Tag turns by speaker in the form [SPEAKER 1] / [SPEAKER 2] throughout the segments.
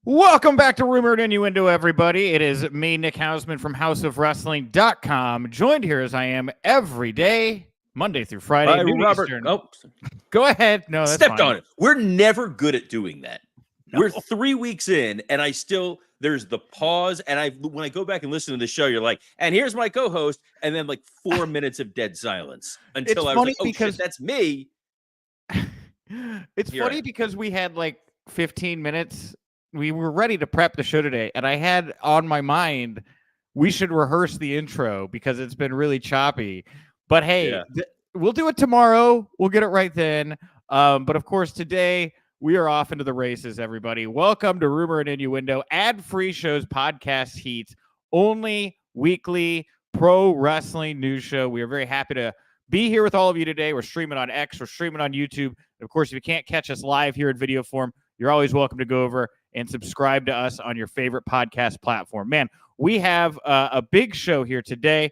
[SPEAKER 1] Welcome back to Rumor Innuendo, everybody. It is me, Nick Hausman from houseofwrestling.com, joined here as I am every day, Monday through Friday.
[SPEAKER 2] By Robert.
[SPEAKER 1] Eastern.
[SPEAKER 2] Oh,
[SPEAKER 1] go ahead. No, that's
[SPEAKER 2] stepped
[SPEAKER 1] fine.
[SPEAKER 2] on it. We're never good at doing that.
[SPEAKER 1] No.
[SPEAKER 2] We're 3 weeks in, and there's the pause. And when I go back and listen to the show, you're like, and here's my co-host, and then like 4 minutes of dead silence until I was like, oh shit, that's me.
[SPEAKER 1] It's funny because we had like 15 minutes. We were ready to prep the show today, and I had on my mind we should rehearse the intro because it's been really choppy. But hey, we'll do it tomorrow. We'll get it right then. But of course, today we are off into the races, everybody. Welcome to Rumor and Innuendo, ad-free shows, podcast heat, only weekly pro wrestling news show. We are very happy to be here with all of you today. We're streaming on X. We're streaming on YouTube. And of course, if you can't catch us live here in video form, you're always welcome to go over and subscribe to us on your favorite podcast platform. Man, we have a big show here today.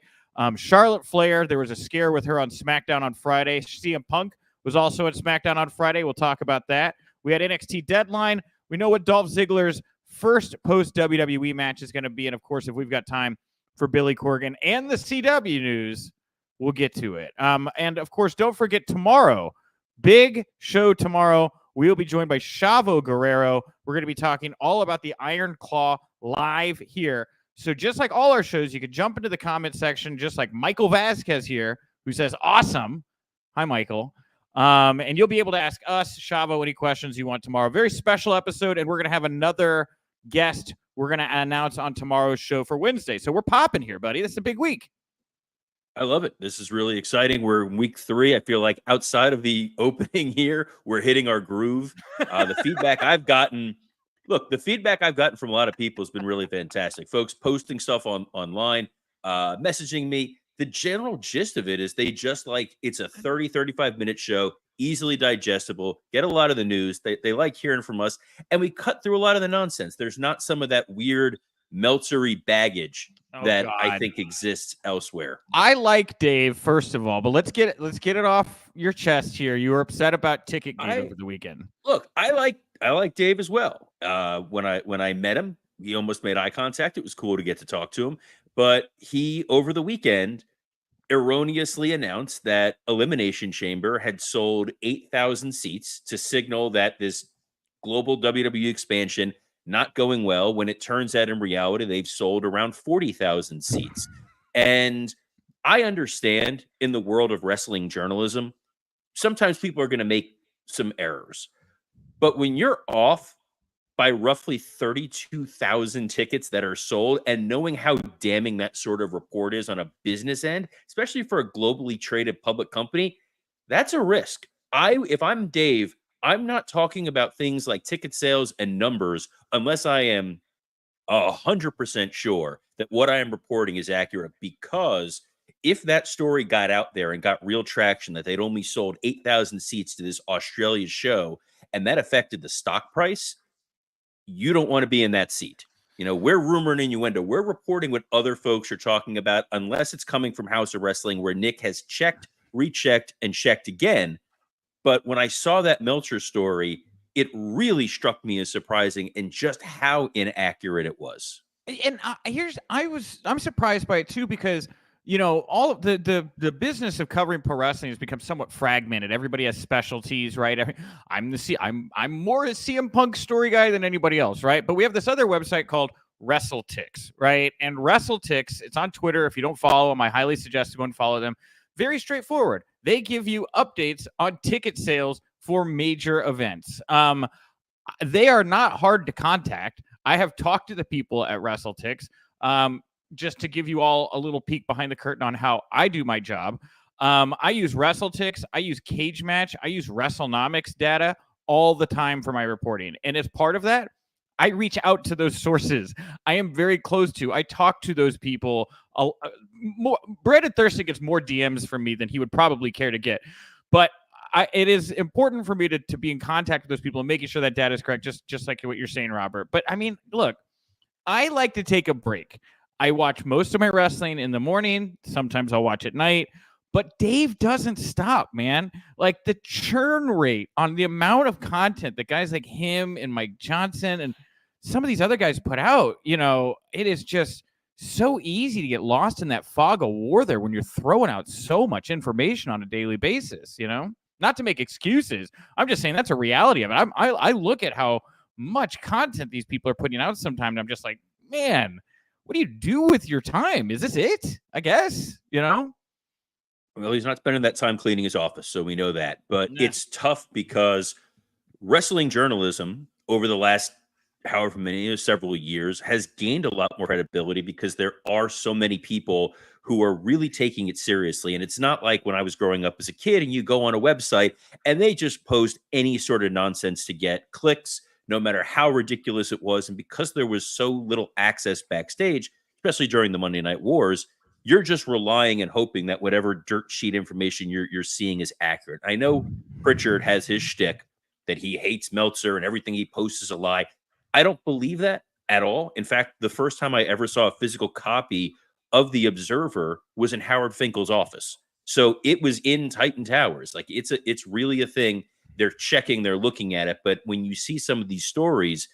[SPEAKER 1] Charlotte Flair, there was a scare with her on SmackDown on Friday. CM Punk was also at SmackDown on Friday. We'll talk about that. We had NXT Deadline. We know what Dolph Ziggler's first post-WWE match is going to be. And, of course, if we've got time for Billy Corgan and the CW news, we'll get to it. And, of course, don't forget tomorrow, big show tomorrow. We will be joined by Chavo Guerrero. We're going to be talking all about the Iron Claw live here. So just like all our shows, you can jump into the comment section, just like Michael Vasquez here, who says, awesome. Hi, Michael. And you'll be able to ask us, Chavo, any questions you want tomorrow. Very special episode, and we're going to have another guest we're going to announce on tomorrow's show for Wednesday. So we're popping here, buddy. This is a big week.
[SPEAKER 2] I love it. This is really exciting. We're in week 3. I feel like outside of the opening here, we're hitting our groove. The feedback I've gotten from a lot of people has been really fantastic. Folks posting stuff online, messaging me. The general gist of it is they just like it's a 30, 35-minute show, easily digestible, get a lot of the news. They like hearing from us, and we cut through a lot of the nonsense. There's not some of that weird Meltzery baggage that I think exists elsewhere.
[SPEAKER 1] I like Dave, first of all, but let's get it off your chest here. You were upset about Ticketgate over the weekend.
[SPEAKER 2] Look, I like Dave as well. When I met him, he almost made eye contact. It was cool to get to talk to him. But he, over the weekend, erroneously announced that Elimination Chamber had sold 8,000 seats to signal that this global WWE expansion not going well, when it turns out in reality they've sold around 40,000 seats. And I understand in the world of wrestling journalism, sometimes people are going to make some errors. But when you're off by roughly 32,000 tickets that are sold, and knowing how damning that sort of report is on a business end, especially for a globally traded public company, that's a risk. If I'm Dave, I'm not talking about things like ticket sales and numbers unless I am 100% sure that what I am reporting is accurate, because if that story got out there and got real traction that they'd only sold 8,000 seats to this Australia show and that affected the stock price, you don't want to be in that seat. You know, we're Rumor and Innuendo. We're reporting what other folks are talking about, unless it's coming from House of Wrestling, where Nick has checked, rechecked, and checked again. But when I saw that Meltzer story, it really struck me as surprising and just how inaccurate it was.
[SPEAKER 1] And I'm surprised by it too, because you know, all of the business of covering pro wrestling has become somewhat fragmented. Everybody has specialties, right? I'm more a CM Punk story guy than anybody else, right? But we have this other website called WrestleTix, right? And WrestleTix, it's on Twitter. If you don't follow them, I highly suggest you go and follow them. Very straightforward. They give you updates on ticket sales for major events. They are not hard to contact. I have talked to the people at WrestleTix. Just to give you all a little peek behind the curtain on how I do my job. I use WrestleTix. I use Cage Match. I use WrestleNomics data all the time for my reporting. And as part of that, I reach out to those sources. I am very close to. I talk to those people. Brandon Thurston gets more DMs from me than he would probably care to get. But it is important for me to be in contact with those people and making sure that data is correct, just like what you're saying, Robert. But, I mean, look, I like to take a break. I watch most of my wrestling in the morning. Sometimes I'll watch at night. But Dave doesn't stop, man. Like, the churn rate on the amount of content that guys like him and Mike Johnson and some of these other guys put out, it is just so easy to get lost in that fog of war there when you're throwing out so much information on a daily basis, Not to make excuses. I'm just saying that's a reality of it. I look at how much content these people are putting out sometimes, and I'm just like, man, what do you do with your time? Is this it? I guess,
[SPEAKER 2] Well, he's not spending that time cleaning his office, so we know that. But it's tough because wrestling journalism over the last however many, several years, has gained a lot more credibility because there are so many people who are really taking it seriously. And it's not like when I was growing up as a kid and you go on a website and they just post any sort of nonsense to get clicks, no matter how ridiculous it was. And because there was so little access backstage, especially during the Monday Night Wars, you're just relying and hoping that whatever dirt sheet information you're seeing is accurate. I know Pritchard has his shtick that he hates Meltzer and everything he posts is a lie. I don't believe that at all. In fact, the first time I ever saw a physical copy of the Observer was in Howard Finkel's office. So it was in Titan Towers. Like it's really a thing. They're checking, they're looking at it. But when you see some of these stories,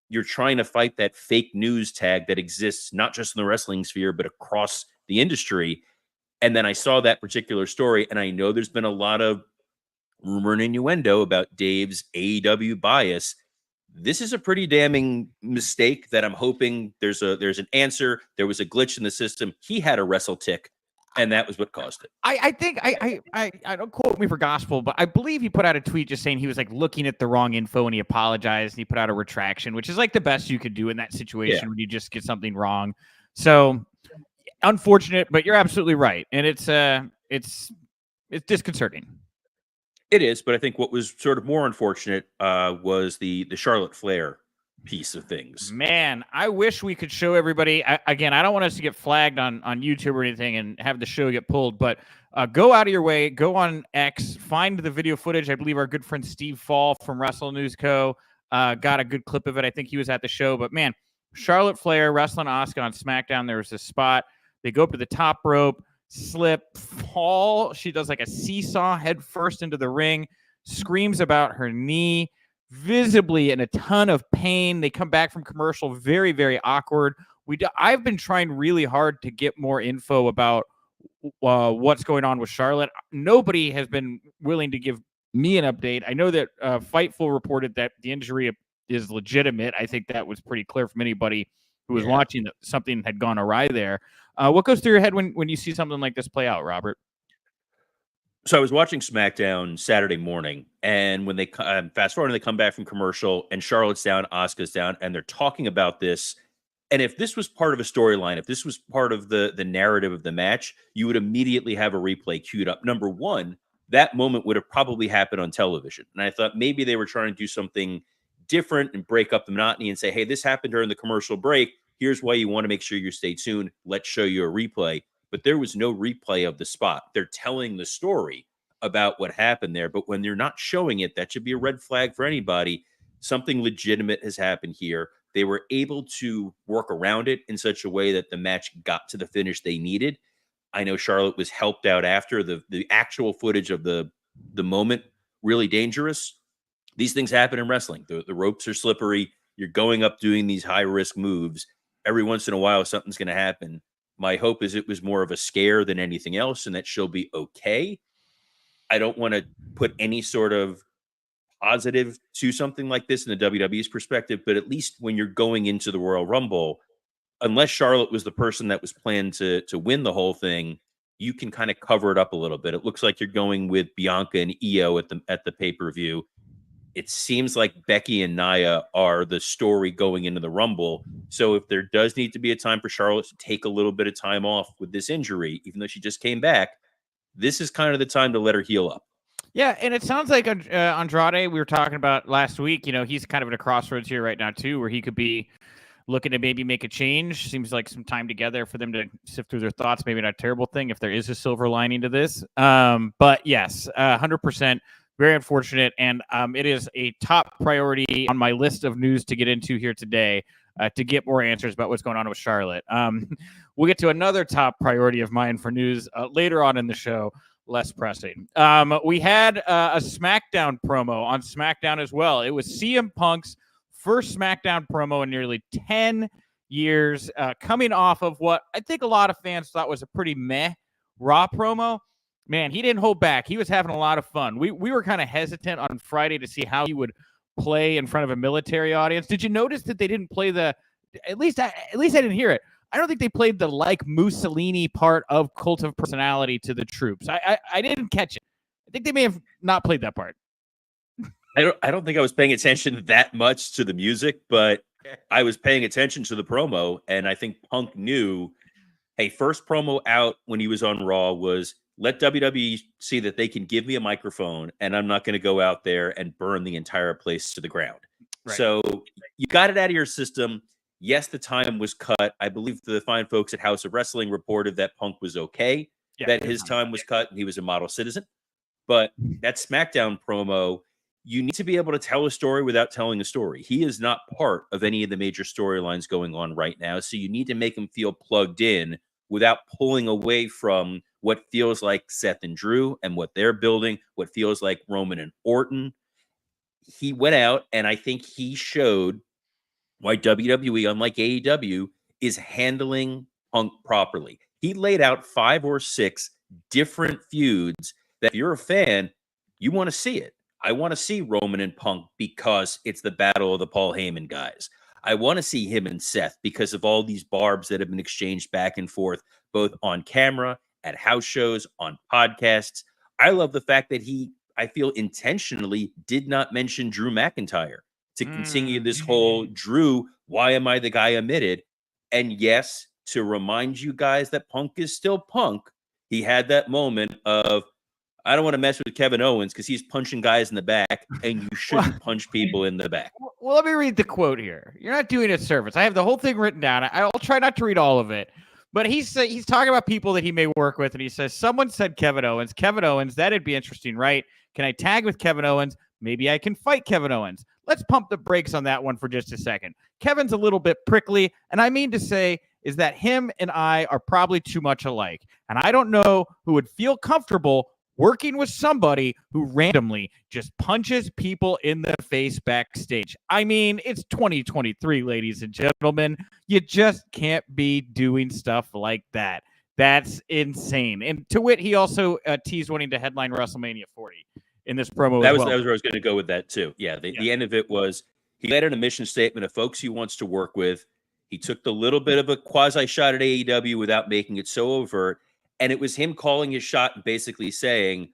[SPEAKER 2] you're trying to fight that fake news tag that exists not just in the wrestling sphere, but across the industry. And then I saw that particular story, and I know there's been a lot of rumor and innuendo about Dave's AEW bias. This is a pretty damning mistake that I'm hoping there's an answer. There was a glitch in the system. He had a wrestle tick, and that was what caused it.
[SPEAKER 1] I think I don't quote me for gospel, but I believe he put out a tweet just saying he was like looking at the wrong info and he apologized and he put out a retraction, which is like the best you could do in that situation when you just get something wrong. So unfortunate, but you're absolutely right, and it's disconcerting.
[SPEAKER 2] It is, but I think what was sort of more unfortunate was the Charlotte Flair piece of things.
[SPEAKER 1] Man, I wish we could show everybody. Again, I don't want us to get flagged on YouTube or anything and have the show get pulled, but go out of your way, go on X, find the video footage. I believe our good friend Steve Fall from Wrestle News Co. Got a good clip of it. I think he was at the show, but man, Charlotte Flair wrestling Asuka on SmackDown. There was this spot. They go up to the top rope, slip, fall. She does like a seesaw head first into the ring, screams about her knee, visibly in a ton of pain. They come back from commercial, very, very awkward. I've been trying really hard to get more info about what's going on with Charlotte. Nobody has been willing to give me an update. I know that Fightful reported that the injury is legitimate. I think that was pretty clear from anybody who was watching that something had gone awry there. What goes through your head when you see something like this play out, Robert?
[SPEAKER 2] So I was watching SmackDown Saturday morning, and when they fast forward and they come back from commercial, and Charlotte's down, Asuka's down, and they're talking about this. And if this was part of a storyline, if this was part of the narrative of the match, you would immediately have a replay queued up. Number one, that moment would have probably happened on television. And I thought maybe they were trying to do something different and break up the monotony and say, hey, this happened during the commercial break. Here's why you want to make sure you stay tuned. Let's show you a replay. But there was no replay of the spot. They're telling the story about what happened there. But when they're not showing it, that should be a red flag for anybody. Something legitimate has happened here. They were able to work around it in such a way that the match got to the finish they needed. I know Charlotte was helped out after the actual footage of the moment, really dangerous. These things happen in wrestling. The ropes are slippery. You're going up doing these high-risk moves. Every once in a while, something's going to happen. My hope is it was more of a scare than anything else and that she'll be okay. I don't want to put any sort of positive to something like this in the WWE's perspective, but at least when you're going into the Royal Rumble, unless Charlotte was the person that was planned to win the whole thing, you can kind of cover it up a little bit. It looks like you're going with Bianca and Io at the pay-per-view. It seems like Becky and Nia are the story going into the Rumble. So if there does need to be a time for Charlotte to take a little bit of time off with this injury, even though she just came back, this is kind of the time to let her heal up.
[SPEAKER 1] Yeah, and it sounds like Andrade, we were talking about last week, he's kind of at a crossroads here right now, too, where he could be looking to maybe make a change. Seems like some time together for them to sift through their thoughts. Maybe not a terrible thing if there is a silver lining to this. But yes, 100%. Very unfortunate, and it is a top priority on my list of news to get into here today to get more answers about what's going on with Charlotte. We'll get to another top priority of mine for news later on in the show, less pressing. We had a SmackDown promo on SmackDown as well. It was CM Punk's first SmackDown promo in nearly 10 years, coming off of what I think a lot of fans thought was a pretty meh Raw promo. Man, he didn't hold back. He was having a lot of fun. We were kind of hesitant on Friday to see how he would play in front of a military audience. Did you notice that they didn't play at least I didn't hear it. I don't think they played the like Mussolini part of Cult of Personality to the troops. I didn't catch it. I think they may have not played that part.
[SPEAKER 2] I don't think I was paying attention that much to the music, but I was paying attention to the promo, and I think Punk knew, hey, first promo out when he was on Raw was, let WWE see that they can give me a microphone and I'm not going to go out there and burn the entire place to the ground. Right. So you got it out of your system. Yes, the time was cut. I believe the fine folks at House of Wrestling reported that Punk was okay, that his time was cut and he was a model citizen. But that SmackDown promo, you need to be able to tell a story without telling a story. He is not part of any of the major storylines going on right now. So you need to make him feel plugged in without pulling away from what feels like Seth and Drew and what they're building, what feels like Roman and Orton. He went out, and I think he showed why WWE, unlike AEW, is handling Punk properly. He laid out 5 or 6 different feuds that if you're a fan, you want to see it. I want to see Roman and Punk because it's the battle of the Paul Heyman guys. I want to see him and Seth because of all these barbs that have been exchanged back and forth, both on camera, at house shows, on podcasts. I love the fact that I feel intentionally did not mention Drew McIntyre to continue this whole Drew, why am I the guy omitted? And yes, to remind you guys that Punk is still Punk, he had that moment of, I don't want to mess with Kevin Owens because he's punching guys in the back, and you shouldn't punch people in the back.
[SPEAKER 1] Well, let me read the quote here. You're not doing a service. I have the whole thing written down. I'll try not to read all of it. But he's talking about people that he may work with, and he says, someone said Kevin Owens. Kevin Owens, that'd be interesting, right? Can I tag with Kevin Owens? Maybe I can fight Kevin Owens. Let's pump the brakes on that one for just a second. Kevin's a little bit prickly, and I mean to say is that him and I are probably too much alike. And I don't know who would feel comfortable working with somebody who randomly just punches people in the face backstage. I mean, it's 2023, ladies and gentlemen. You just can't be doing stuff like that. That's insane. And to wit, he also teased wanting to headline WrestleMania 40 in this promo.
[SPEAKER 2] That was where I was going to go with that too. Yeah, the end of it was he laid out a mission statement of folks he wants to work with. He took the little bit of a quasi shot at AEW without making it so overt. And it was him calling his shot and basically saying,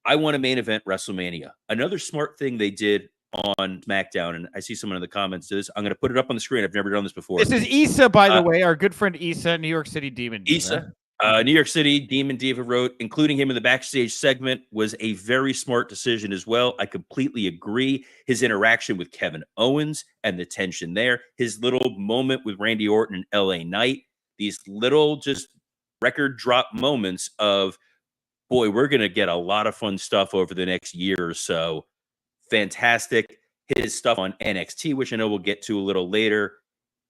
[SPEAKER 2] I want a main event WrestleMania. Another smart thing they did on SmackDown, and I see someone in the comments to this. I'm going to put it up on the screen. I've never done this before.
[SPEAKER 1] This is Issa, by the way, our good friend Issa, New York City Demon Diva.
[SPEAKER 2] Issa, New York City Demon Diva wrote, including him in the backstage segment was a very smart decision as well. I completely agree. His interaction with Kevin Owens and the tension there, his little moment with Randy Orton and LA Knight, these little just record drop moments of, boy, we're going to get a lot of fun stuff over the next year or so. Fantastic. His stuff on NXT, which I know we'll get to a little later.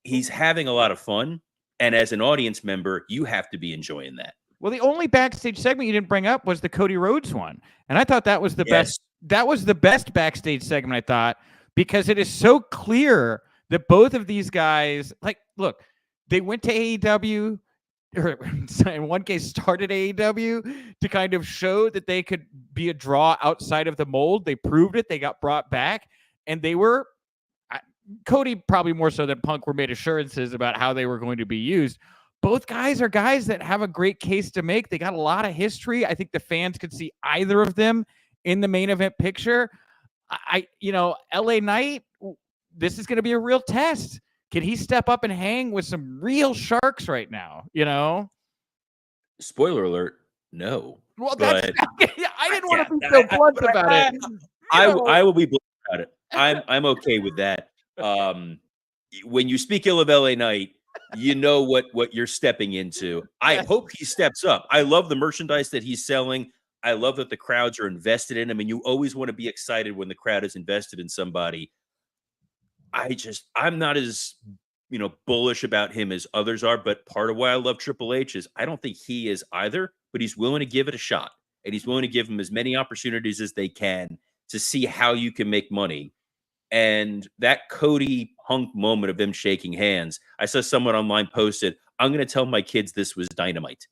[SPEAKER 2] He's having a lot of fun. And as an audience member, you have to be enjoying that.
[SPEAKER 1] Well, the only backstage segment you didn't bring up was the Cody Rhodes one. And I thought that was the best. That was the best backstage segment, I thought, because it is so clear that both of these guys, like, look, they went to AEW, or in one case started AEW to kind of show that they could be a draw outside of the mold. They proved it. They got brought back, and they were, Cody probably more so than Punk, were made assurances about how they were going to be used. Both guys are guys that have a great case to make. They got a lot of history. I think the fans could see either of them in the main event picture. LA Knight, this is going to be a real test. Can he step up and hang with some real sharks right now?
[SPEAKER 2] Spoiler alert, no.
[SPEAKER 1] Well, I didn't want to be so blunt about it.
[SPEAKER 2] I will be blunt about it. I'm okay with that. When you speak ill of LA Knight, you know what you're stepping into. I hope he steps up. I love the merchandise that he's selling. I love that the crowds are invested in him, and you always want to be excited when the crowd is invested in somebody. I'm not as, bullish about him as others are, but part of why I love Triple H is I don't think he is either, but he's willing to give it a shot, and he's willing to give him as many opportunities as they can to see how you can make money. And that Cody Punk moment of them shaking hands, I saw someone online posted, I'm going to tell my kids this was Dynamite.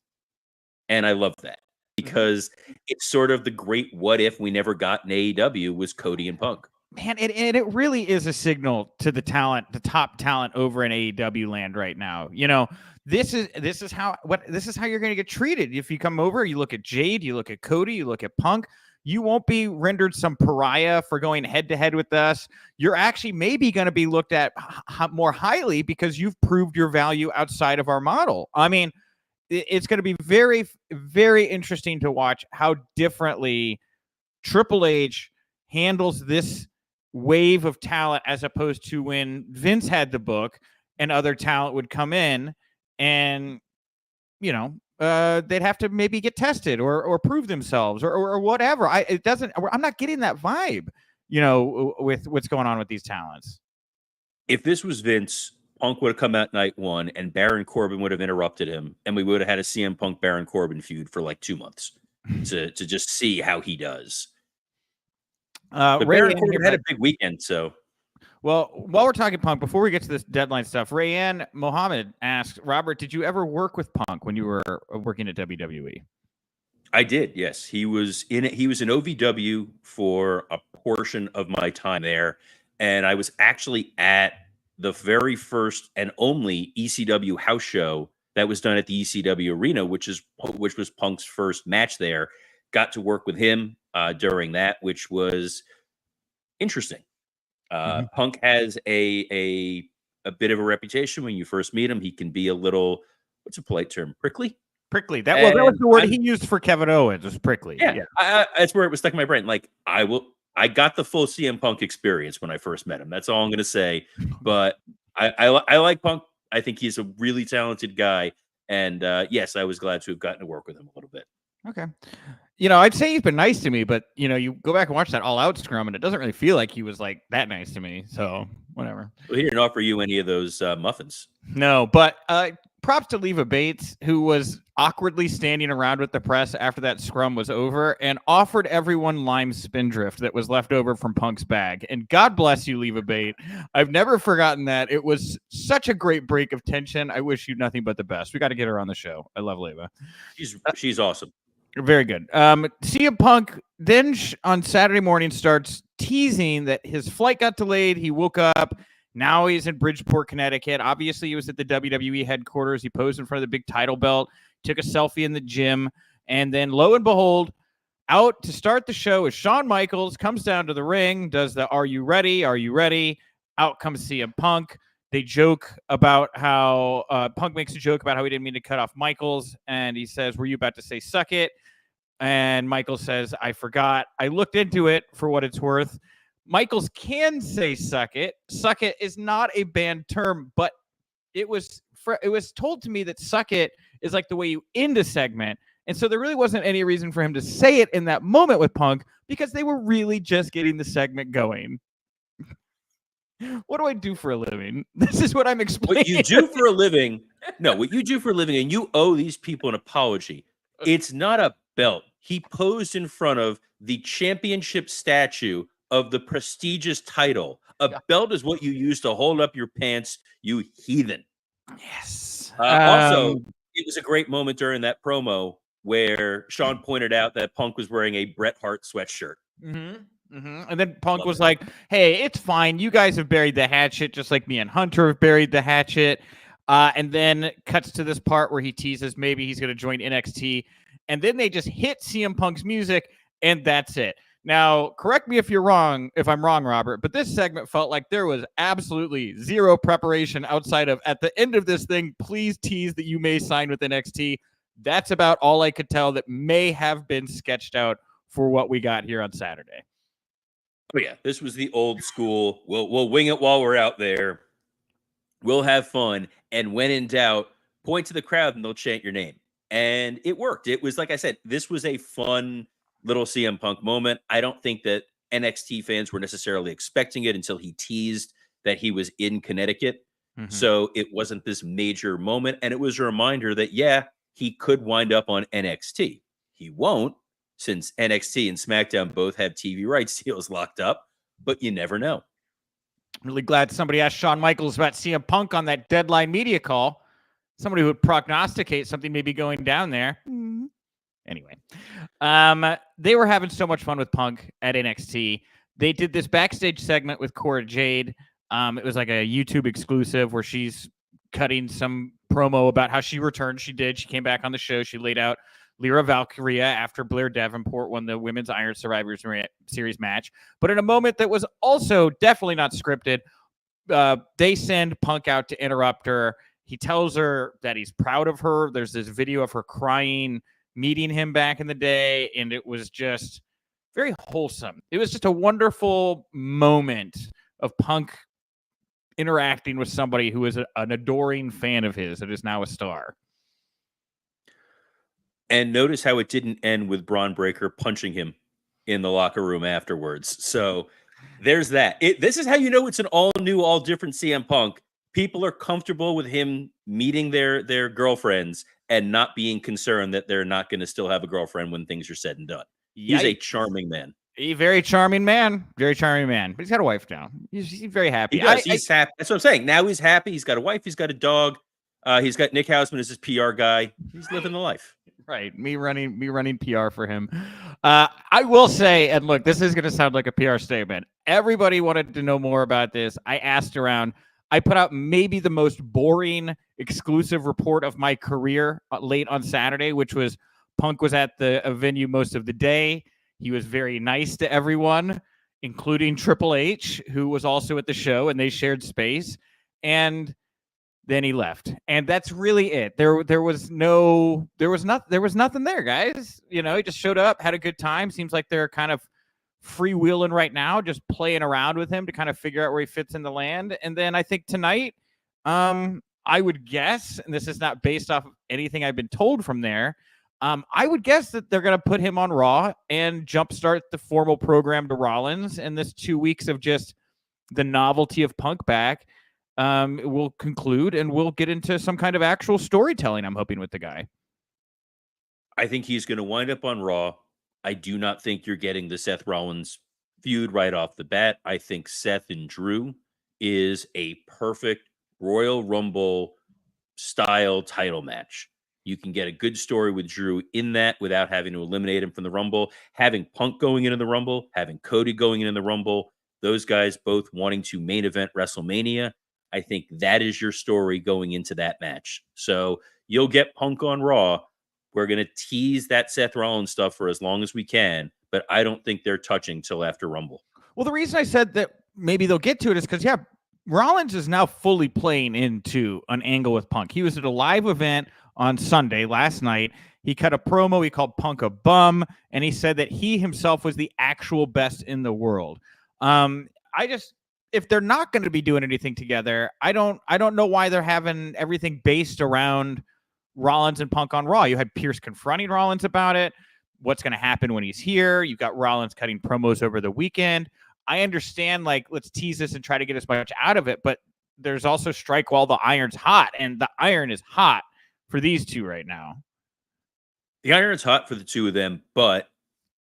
[SPEAKER 2] And I love that because it's sort of the great what if we never got an AEW was Cody and Punk.
[SPEAKER 1] Man, it really is a signal to the talent, the top talent over in AEW land right now. You know, this is how you're going to get treated if you come over. You look at Jade, you look at Cody, you look at Punk. You won't be rendered some pariah for going head to head with us. You're actually maybe going to be looked at more highly because you've proved your value outside of our model. I mean, it's going to be very, very interesting to watch how differently Triple H handles this wave of talent as opposed to when Vince had the book and other talent would come in and, you know, they'd have to maybe get tested or prove themselves or whatever. I'm not getting that vibe, you know, with what's going on with these talents.
[SPEAKER 2] If this was Vince, Punk would have come out night one and Baron Corbin would have interrupted him and we would have had a CM Punk Baron Corbin feud for like 2 months to just see how he does. But Baron Corbin had a big weekend, so.
[SPEAKER 1] Well, while we're talking Punk, before we get to this deadline stuff, Rayanne Mohammed asked, Robert, did you ever work with Punk when you were working at WWE?
[SPEAKER 2] I did, yes. He was in OVW for a portion of my time there, and I was actually at the very first and only ECW house show that was done at the ECW arena, which was Punk's first match there. Got to work with him during that, which was interesting. Punk has a bit of a reputation when you first meet him. He can be a little, what's a polite term, prickly.
[SPEAKER 1] That was the word he used for Kevin Owens, was prickly.
[SPEAKER 2] Yeah. That's where it was stuck in my brain. Like I got the full CM Punk experience when I first met him. That's all I'm going to say. But I like Punk. I think he's a really talented guy. And yes, I was glad to have gotten to work with him a little bit.
[SPEAKER 1] Okay. You know, I'd say he's been nice to me, but, you know, you go back and watch that All Out scrum, and it doesn't really feel like he was, like, that nice to me. So, whatever.
[SPEAKER 2] Well, he didn't offer you any of those muffins.
[SPEAKER 1] No, but props to Leva Bates, who was awkwardly standing around with the press after that scrum was over and offered everyone lime spindrift that was left over from Punk's bag. And God bless you, Leva Bates. I've never forgotten that. It was such a great break of tension. I wish you nothing but the best. We got to get her on the show. I love Leva.
[SPEAKER 2] She's awesome.
[SPEAKER 1] Very good. CM Punk then on Saturday morning starts teasing that his flight got delayed. He woke up. Now he's in Bridgeport, Connecticut. Obviously, he was at the WWE headquarters. He posed in front of the big title belt, took a selfie in the gym, and then lo and behold, out to start the show is Shawn Michaels, comes down to the ring, does the "Are you ready? Are you ready?" Out comes CM Punk. They joke about how Punk makes a joke about how he didn't mean to cut off Michaels, and he says, "Were you about to say suck it?" And Michaels says, "I forgot. I looked into it for what it's worth." Michaels can say suck it. Suck it is not a banned term, but it was told to me that suck it is like the way you end a segment. And so there really wasn't any reason for him to say it in that moment with Punk because they were really just getting the segment going. What do I do for a living? This is what I'm explaining.
[SPEAKER 2] What you do for a living, and you owe these people an apology. It's not a belt. He posed in front of the championship statue of the prestigious title. A belt is what you use to hold up your pants, you heathen.
[SPEAKER 1] Yes.
[SPEAKER 2] Also, it was a great moment during that promo where Shawn pointed out that Punk was wearing a Bret Hart sweatshirt.
[SPEAKER 1] Mm-hmm. Mm-hmm. And then Punk was like, "Hey, it's fine. You guys have buried the hatchet just like me and Hunter have buried the hatchet." And then cuts to this part where he teases maybe he's going to join NXT. And then they just hit CM Punk's music, and that's it. Now, correct me if I'm wrong, Robert, but this segment felt like there was absolutely zero preparation outside of, at the end of this thing, please tease that you may sign with NXT. That's about all I could tell that may have been sketched out for what we got here on Saturday.
[SPEAKER 2] Oh, yeah. This was the old school. We'll wing it while we're out there. We'll have fun. And when in doubt, point to the crowd and they'll chant your name. And it worked. It was, like I said, this was a fun little CM Punk moment. I don't think that NXT fans were necessarily expecting it until he teased that he was in Connecticut. Mm-hmm. So it wasn't this major moment. And it was a reminder that, yeah, he could wind up on NXT. He won't, since NXT and SmackDown both have TV rights deals locked up, but you never know.
[SPEAKER 1] I'm really glad somebody asked Shawn Michaels about CM Punk on that Deadline media call. Somebody who would prognosticate something maybe going down there. Anyway, they were having so much fun with Punk at NXT. They did this backstage segment with Cora Jade. It was like a YouTube exclusive where she's cutting some promo about how she returned. She did. She came back on the show. She laid out Lyra Valkyria after Blair Davenport won the Women's Iron Survivor Series match. But in a moment that was also definitely not scripted, they send Punk out to interrupt her. He tells her that he's proud of her. There's this video of her crying, meeting him back in the day, and it was just very wholesome. It was just a wonderful moment of Punk interacting with somebody who is an adoring fan of his that is now a star.
[SPEAKER 2] And notice how it didn't end with Braun Breaker punching him in the locker room afterwards. So there's that. This is how you know it's an all new, all different CM Punk. People are comfortable with him meeting their girlfriends and not being concerned that they're not going to still have a girlfriend when things are said and done. He's a charming man.
[SPEAKER 1] A very charming man. Very charming man. But he's got a wife now. He's very happy.
[SPEAKER 2] He does. He's happy. That's what I'm saying. Now he's happy. He's got a wife. He's got a dog. He's got Nick Hausman as his PR guy. He's living the life.
[SPEAKER 1] Right. Me running PR for him. I will say, and look, this is going to sound like a PR statement. Everybody wanted to know more about this. I asked around. I put out maybe the most boring exclusive report of my career late on Saturday, which was Punk was at the venue most of the day. He was very nice to everyone, including Triple H, who was also at the show, and they shared space. And then he left, and that's really it. There was nothing there, guys. You know, he just showed up, had a good time. Seems like they're kind of freewheeling right now, just playing around with him to kind of figure out where he fits in the land. And then I think tonight, I would guess, and this is not based off of anything I've been told from there, I would guess that they're going to put him on Raw and jumpstart the formal program to Rollins. And this 2 weeks of just the novelty of Punk back will conclude, and we'll get into some kind of actual storytelling, I'm hoping, with the guy.
[SPEAKER 2] I think he's going to wind up on Raw. I do not think you're getting the Seth Rollins feud right off the bat. I think Seth and Drew is a perfect Royal Rumble style title match. You can get a good story with Drew in that without having to eliminate him from the Rumble. Having Punk going into the Rumble, having Cody going in the Rumble, those guys both wanting to main event WrestleMania. I think that is your story going into that match. So you'll get Punk on Raw. We're going to tease that Seth Rollins stuff for as long as we can, but I don't think they're touching till after Rumble.
[SPEAKER 1] Well, the reason I said that maybe they'll get to it is because, Rollins is now fully playing into an angle with Punk. He was at a live event on Sunday last night. He cut a promo. He called Punk a bum, and he said that he himself was the actual best in the world. If they're not going to be doing anything together, I don't know why they're having everything based around Rollins and Punk on Raw. You had Pierce confronting Rollins about it. What's going to happen when he's here? You've got Rollins cutting promos over the weekend. I understand, let's tease this and try to get as much out of it, but there's also strike while the iron's hot, and the iron is hot for these two right now.
[SPEAKER 2] The iron's hot for the two of them, but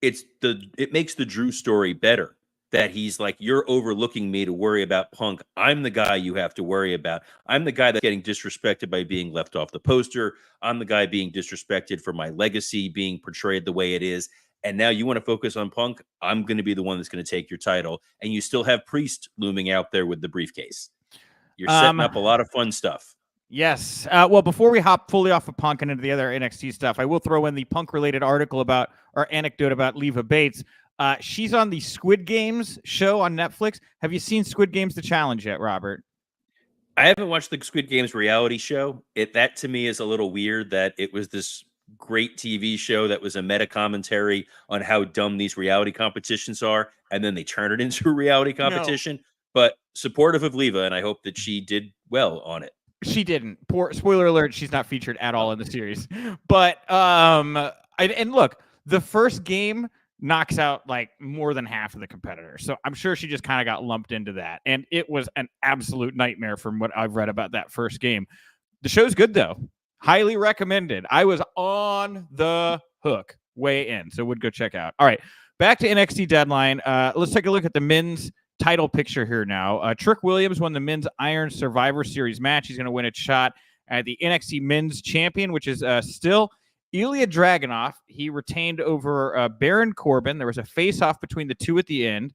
[SPEAKER 2] it makes the Drew story better. That he's like, you're overlooking me to worry about Punk. I'm the guy you have to worry about. I'm the guy that's getting disrespected by being left off the poster. I'm the guy being disrespected for my legacy being portrayed the way it is. And now you want to focus on Punk? I'm going to be the one that's going to take your title. And you still have Priest looming out there with the briefcase. You're setting up a lot of fun stuff.
[SPEAKER 1] Yes. Well, before we hop fully off of Punk and into the other NXT stuff, I will throw in the Punk-related article or anecdote about Leva Bates. She's on the Squid Games show on Netflix. Have you seen Squid Games: The Challenge yet, Robert?
[SPEAKER 2] I haven't watched the Squid Games reality show. That to me is a little weird that it was this great TV show that was a meta commentary on how dumb these reality competitions are, and then they turn it into a reality competition. No. But supportive of Leva, and I hope that she did well on it.
[SPEAKER 1] She didn't. Spoiler alert, she's not featured at all in the series. But and look, the first game knocks out more than half of the competitors. So I'm sure she just kind of got lumped into that. And it was an absolute nightmare from what I've read about that first game. The show's good, though. Highly recommended. I was on the hook way in, so would go check out. All right, back to NXT Deadline. Let's take a look at the men's title picture here now. Trick Williams won the men's Iron Survivor Series match. He's going to win a shot at the NXT Men's Champion, which is still Ilya Dragunov. He retained over Baron Corbin. There was a face-off between the two at the end.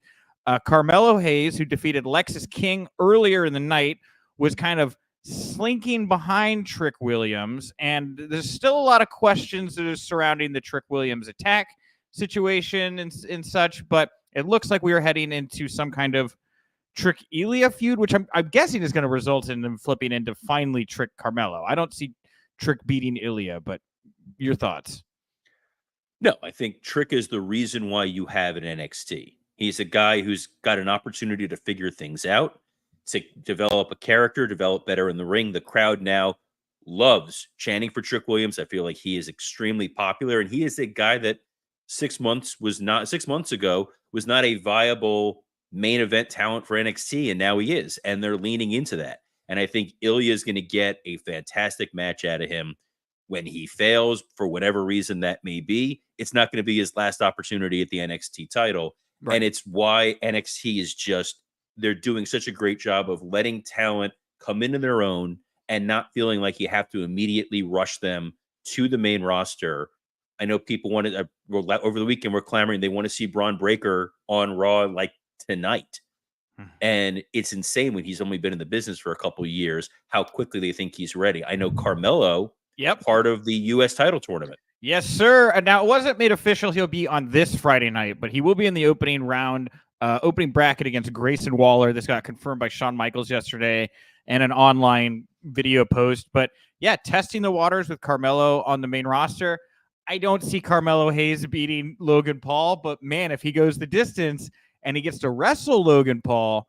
[SPEAKER 1] Carmelo Hayes, who defeated Lexis King earlier in the night, was kind of slinking behind Trick Williams. And there's still a lot of questions that are surrounding the Trick Williams attack situation and such, but it looks like we are heading into some kind of Trick Ilya feud, which I'm guessing is going to result in them flipping into finally Trick Carmelo. I don't see Trick beating Ilya, but your thoughts?
[SPEAKER 2] No, I think Trick is the reason why you have an NXT. He's a guy who's got an opportunity to figure things out, to develop a character, develop better in the ring. The crowd now loves chanting for Trick Williams. I feel like he is extremely popular, and he is a guy that 6 months ago was not a viable main event talent for NXT, and now he is, and they're leaning into that. And I think Ilya is going to get a fantastic match out of him. When he fails, for whatever reason that may be, it's not going to be his last opportunity at the NXT title. Right. And it's why NXT is they're doing such a great job of letting talent come into their own and not feeling like you have to immediately rush them to the main roster. I know people wanted over the weekend were clamoring they want to see Braun Breaker on Raw like tonight. And it's insane when he's only been in the business for a couple of years, how quickly they think he's ready. I know Carmelo, part of the U.S. title tournament.
[SPEAKER 1] Yes, sir. Now, it wasn't made official he'll be on this Friday night, but he will be in the opening round, opening bracket against Grayson Waller. This got confirmed by Shawn Michaels yesterday and an online video post. But yeah, testing the waters with Carmelo on the main roster. I don't see Carmelo Hayes beating Logan Paul, but man, if he goes the distance and he gets to wrestle Logan Paul,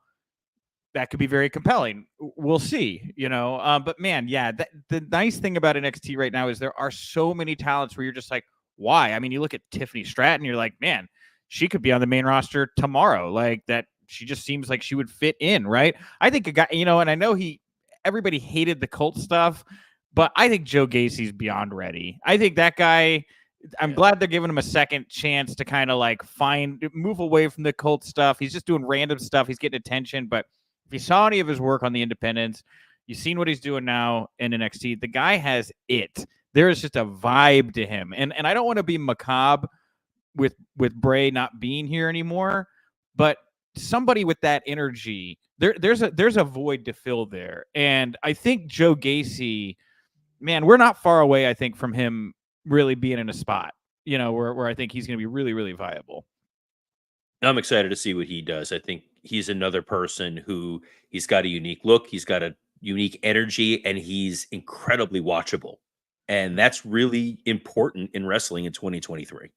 [SPEAKER 1] that could be very compelling. We'll see, but man, yeah, the nice thing about NXT right now is there are so many talents where you're just like, why? I mean, you look at Tiffany Stratton, you're like, man, she could be on the main roster tomorrow. Like that, she just seems like she would fit in, right? I think a guy, and I know everybody hated the cult stuff, but I think Joe Gacy's beyond ready. I think that guy, I'm glad they're giving him a second chance to kind of like move away from the cult stuff. He's just doing random stuff. He's getting attention, but if you saw any of his work on the independents, you've seen what he's doing now in NXT. The guy has it. There is just a vibe to him. And I don't want to be macabre with Bray not being here anymore, but somebody with that energy, there's a void to fill there. And I think Joe Gacy, man, we're not far away, I think, from him really being in a spot, where I think he's going to be really, really viable.
[SPEAKER 2] I'm excited to see what he does. I think he's another person who he's got a unique look. He's got a unique energy, and he's incredibly watchable. And that's really important in wrestling in 2023.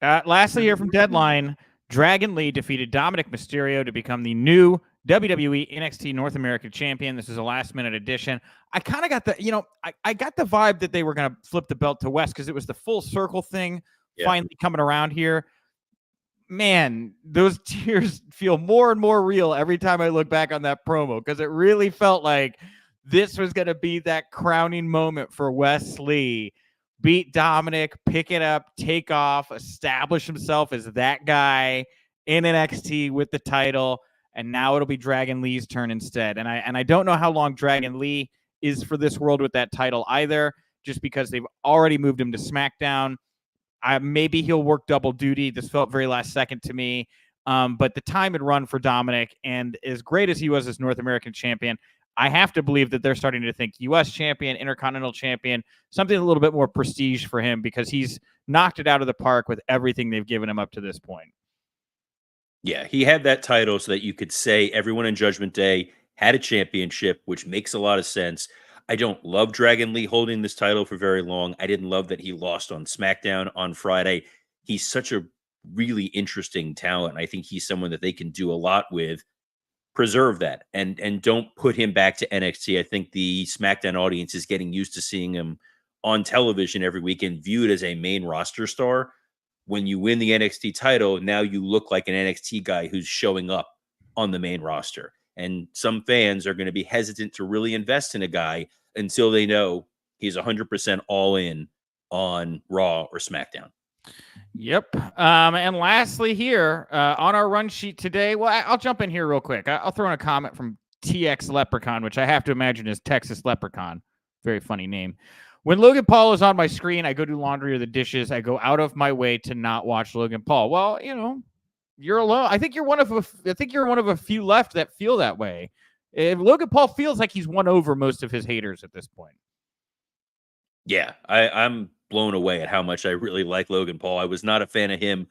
[SPEAKER 1] Lastly, here from Deadline, Dragon Lee defeated Dominic Mysterio to become the new WWE NXT North American champion. This is a last-minute addition. I kind of got the, I got the vibe that they were going to flip the belt to West because it was the full circle thing finally coming around here. Man, those tears feel more and more real every time I look back on that promo because it really felt like this was going to be that crowning moment for Wes Lee. Beat Dominic, pick it up, take off, establish himself as that guy in NXT with the title, and now it'll be Dragon Lee's turn instead. And I don't know how long Dragon Lee is for this world with that title either, just because they've already moved him to SmackDown. Maybe he'll work double duty. This felt very last second to me. But the time had run for Dominic, and as great as he was as North American champion, I have to believe that they're starting to think U.S. champion, Intercontinental champion, something a little bit more prestige for him because he's knocked it out of the park with everything they've given him up to this point.
[SPEAKER 2] Yeah, he had that title so that you could say everyone in Judgment Day had a championship, which makes a lot of sense. I don't love Dragon Lee holding this title for very long. I didn't love that he lost on SmackDown on Friday. He's such a really interesting talent. I think he's someone that they can do a lot with. Preserve that and don't put him back to NXT. I think the SmackDown audience is getting used to seeing him on television every week and viewed as a main roster star. When you win the NXT title, now you look like an NXT guy who's showing up on the main roster. And some fans are going to be hesitant to really invest in a guy until they know he's 100% all in on Raw or SmackDown.
[SPEAKER 1] Yep. And lastly, here on our run sheet today, well, I'll jump in here real quick. I'll throw in a comment from TX Leprechaun, which I have to imagine is Texas Leprechaun. Very funny name. When Logan Paul is on my screen, I go do laundry or the dishes. I go out of my way to not watch Logan Paul. Well, you're alone. I think you're one of a few left that feel that way. If Logan Paul feels like he's won over most of his haters at this point.
[SPEAKER 2] Yeah, I'm blown away at how much I really like Logan Paul. I was not a fan of him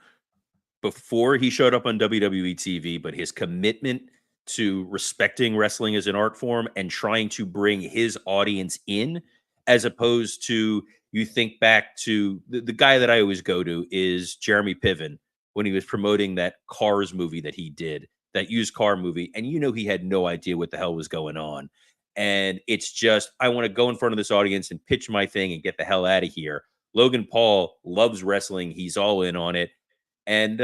[SPEAKER 2] before he showed up on WWE TV, but his commitment to respecting wrestling as an art form and trying to bring his audience in, as opposed to, you think back to the guy that I always go to is Jeremy Piven when he was promoting that Cars movie that he did, that used car movie. And he had no idea what the hell was going on. And it's just, I want to go in front of this audience and pitch my thing and get the hell out of here. Logan Paul loves wrestling. He's all in on it. And,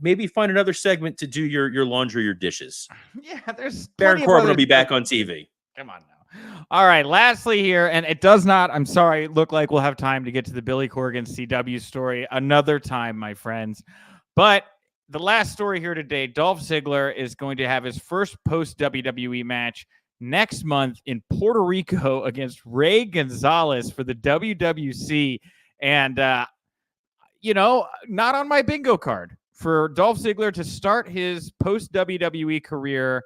[SPEAKER 2] maybe find another segment to do your laundry, your dishes.
[SPEAKER 1] Yeah, there's
[SPEAKER 2] Baron Corbin will be back on TV.
[SPEAKER 1] Come on now. All right, lastly here, and it does not, I'm sorry, look like we'll have time to get to the Billy Corgan CW story another time, my friends. But the last story here today, Dolph Ziggler is going to have his first post-WWE match next month in Puerto Rico against Ray Gonzalez for the WWC. And, not on my bingo card for Dolph Ziggler to start his post-WWE career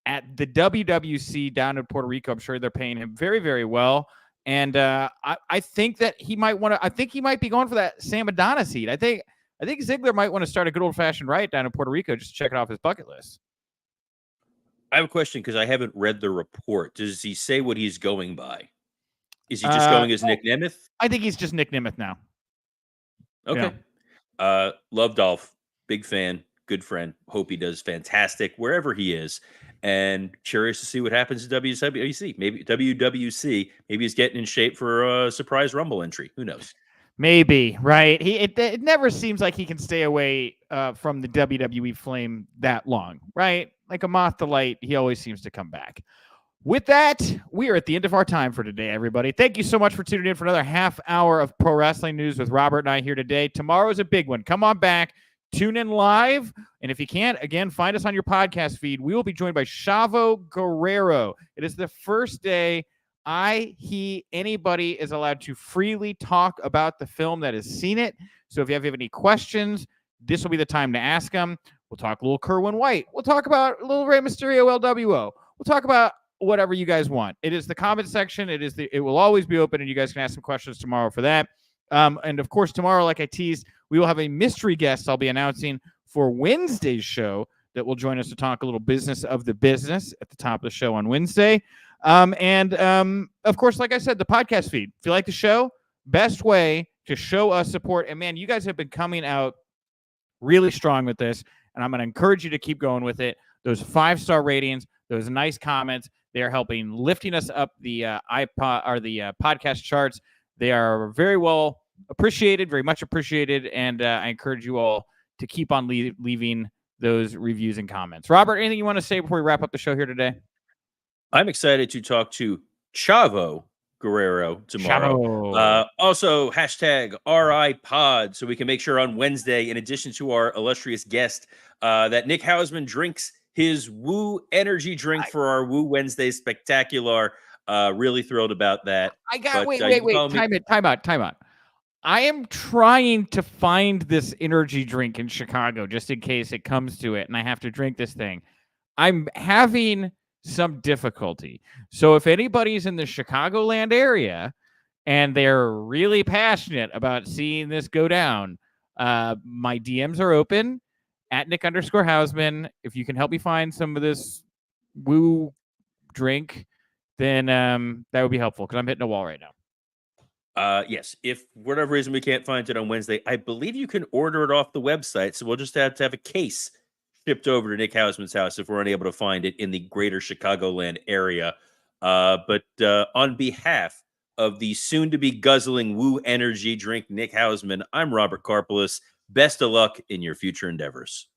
[SPEAKER 1] at the WWC down in Puerto Rico. I'm sure they're paying him very, very well. And I think that he might want to, I think he might be going for that Sam Madonna seat. I think Ziggler might want to start a good old-fashioned riot down in Puerto Rico just to check it off his bucket list.
[SPEAKER 2] I have a question because I haven't read the report. Does he say what he's going by? Is he just going as Nick Nemeth?
[SPEAKER 1] I think he's just Nick Nemeth now.
[SPEAKER 2] Okay. Yeah. Love Dolph. Big fan. Good friend. Hope he does fantastic wherever he is. And curious to see what happens to WWC. Maybe WWC. Maybe he's getting in shape for a surprise Rumble entry. Who knows?
[SPEAKER 1] Maybe, right? It never seems like he can stay away from the WWE flame that long, right? Like a moth to light, he always seems to come back. With that, we are at the end of our time for today, everybody. Thank you so much for tuning in for another half hour of pro wrestling news with Robert and I here today. Tomorrow's a big one. Come on back, tune in live, and if you can't, again, find us on your podcast feed. We will be joined by Chavo Guerrero. It is the first day anybody is allowed to freely talk about the film that has seen it. So if you have any questions, this will be the time to ask them. We'll talk a little Kerwin White. We'll talk about a little Rey Mysterio LWO. We'll talk about whatever you guys want. It is the comment section. It will always be open, and you guys can ask some questions tomorrow for that. And of course, tomorrow, like I teased, we will have a mystery guest I'll be announcing for Wednesday's show that will join us to talk a little business of the business at the top of the show on Wednesday. Of course, like I said, the podcast feed. If you like the show, best way to show us support. And man, you guys have been coming out really strong with this, and I'm going to encourage you to keep going with it. Those 5-star ratings, those nice comments, they are helping lifting us up the iPod or the podcast charts. They are very well appreciated, very much appreciated, and I encourage you all to keep on leaving those reviews and comments. Robert, anything you want to say before we wrap up the show here today?
[SPEAKER 2] I'm excited to talk to Chavo Guerrero tomorrow. Also, hashtag RIPod, so we can make sure on Wednesday, in addition to our illustrious guest, that Nick Hausman drinks his Woo energy drink for our Woo Wednesday spectacular. Really thrilled about that.
[SPEAKER 1] Wait. Time out. I am trying to find this energy drink in Chicago just in case it comes to it and I have to drink this thing. I'm having some difficulty. So if anybody's in the Chicagoland area and they're really passionate about seeing this go down, my DMs are open at Nick_Hausman. If you can help me find some of this Woo drink, then that would be helpful because I'm hitting a wall right now.
[SPEAKER 2] Yes. If for whatever reason we can't find it on Wednesday, I believe you can order it off the website. So we'll just have to have a case shipped over to Nick Hausman's house if we're unable to find it in the greater Chicagoland area. But on behalf of the soon-to-be guzzling Woo energy drink, Nick Hausman, I'm Robert Karpeles. Best of luck in your future endeavors.